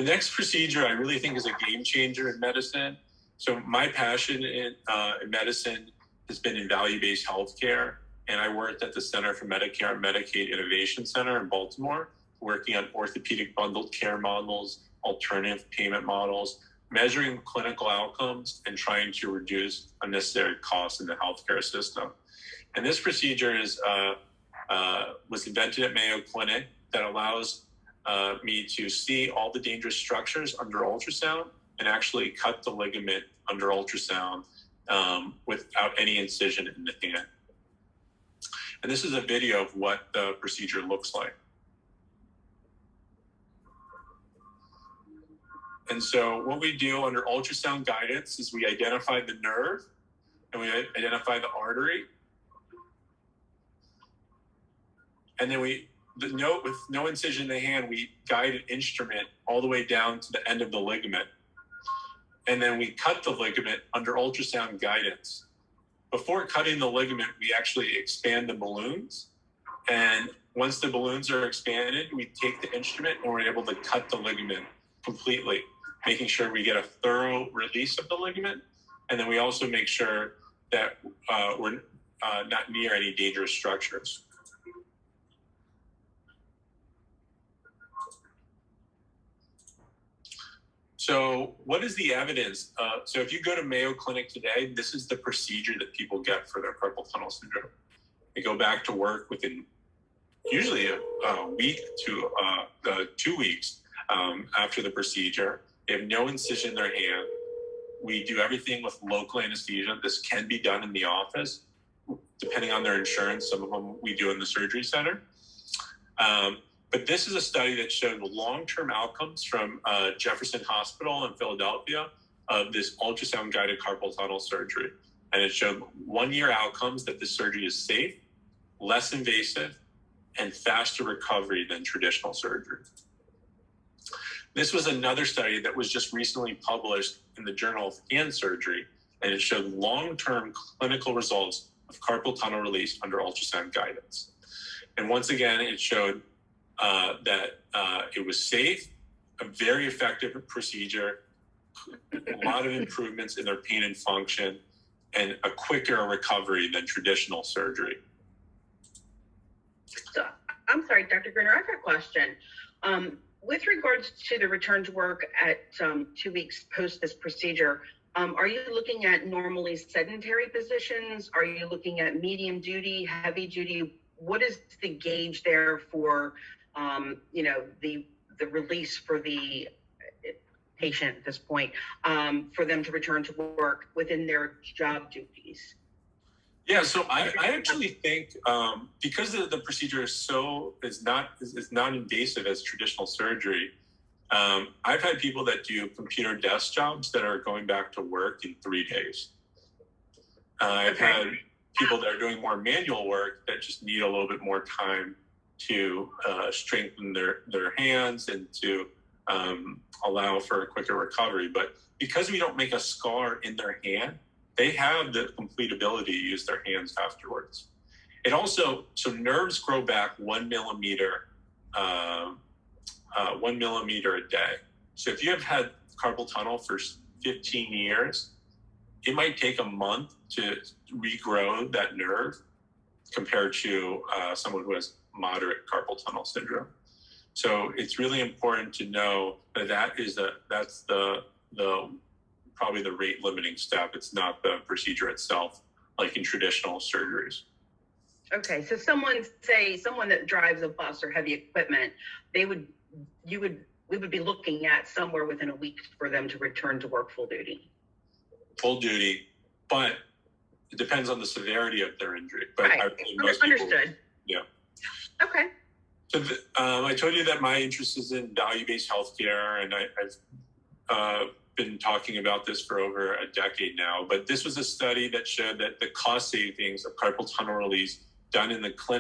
The next procedure I really think is a game changer in medicine. So my passion in medicine has been in value-based healthcare, and I worked at the Center for Medicare and Medicaid Innovation Center in Baltimore, working on orthopedic bundled care models, alternative payment models, measuring clinical outcomes, and trying to reduce unnecessary costs in the healthcare system. And this procedure was invented at Mayo Clinic that allows me to see all the dangerous structures under ultrasound and actually cut the ligament under ultrasound without any incision in the hand. And this is a video of what the procedure looks like. And so what we do under ultrasound guidance is we identify the nerve and we identify the artery. And then with no incision in the hand, we guide an instrument all the way down to the end of the ligament. And then we cut the ligament under ultrasound guidance. Before cutting the ligament, we actually expand the balloons. And once the balloons are expanded, we take the instrument and we're able to cut the ligament completely, making sure we get a thorough release of the ligament. And then we also make sure that we're not near any dangerous structures. So what is the evidence? So if you go to Mayo Clinic today, this is the procedure that people get for their carpal tunnel syndrome. They go back to work within usually a week to 2 weeks after the procedure. They have no incision in their hand. We do everything with local anesthesia. This can be done in the office, depending on their insurance. Some of them we do in the surgery center. But this is a study that showed long-term outcomes from Jefferson Hospital in Philadelphia of this ultrasound-guided carpal tunnel surgery. And it showed 1-year outcomes that this surgery is safe, less invasive, and faster recovery than traditional surgery. This was another study that was just recently published in the Journal of Hand Surgery, and it showed long-term clinical results of carpal tunnel release under ultrasound guidance. And once again, it showed that it was safe, a very effective procedure, a lot of improvements in their pain and function, and a quicker recovery than traditional surgery. So, I'm sorry, Dr. Gruner, I've got a question. With regards to the return to work at 2 weeks post this procedure, are you looking at normally sedentary positions? Are you looking at medium duty, heavy duty? What is the gauge there for, the release for the patient at this point, for them to return to work within their job duties? Yeah, so I actually think because the procedure is not invasive as traditional surgery, I've had people that do computer desk jobs that are going back to work in 3 days. I've had people that are doing more manual work that just need a little bit more time to strengthen their hands and to allow for a quicker recovery. But because we don't make a scar in their hand, they have the complete ability to use their hands afterwards. It also, so nerves grow back 1 millimeter, 1 millimeter a day. So if you have had carpal tunnel for 15 years, it might take a month to regrow that nerve compared to someone who has moderate carpal tunnel syndrome. So it's really important to know that that's probably the rate limiting step. It's not the procedure itself, like in traditional surgeries. Okay, so someone that drives a bus or heavy equipment, we would be looking at somewhere within a week for them to return to work full duty. Full duty, but it depends on the severity of their injury. But right. Understood. Yeah. Okay. So I told you that my interest is in value-based healthcare, and I've been talking about this for over a decade now. But this was a study that showed that the cost savings of carpal tunnel release done in the clinic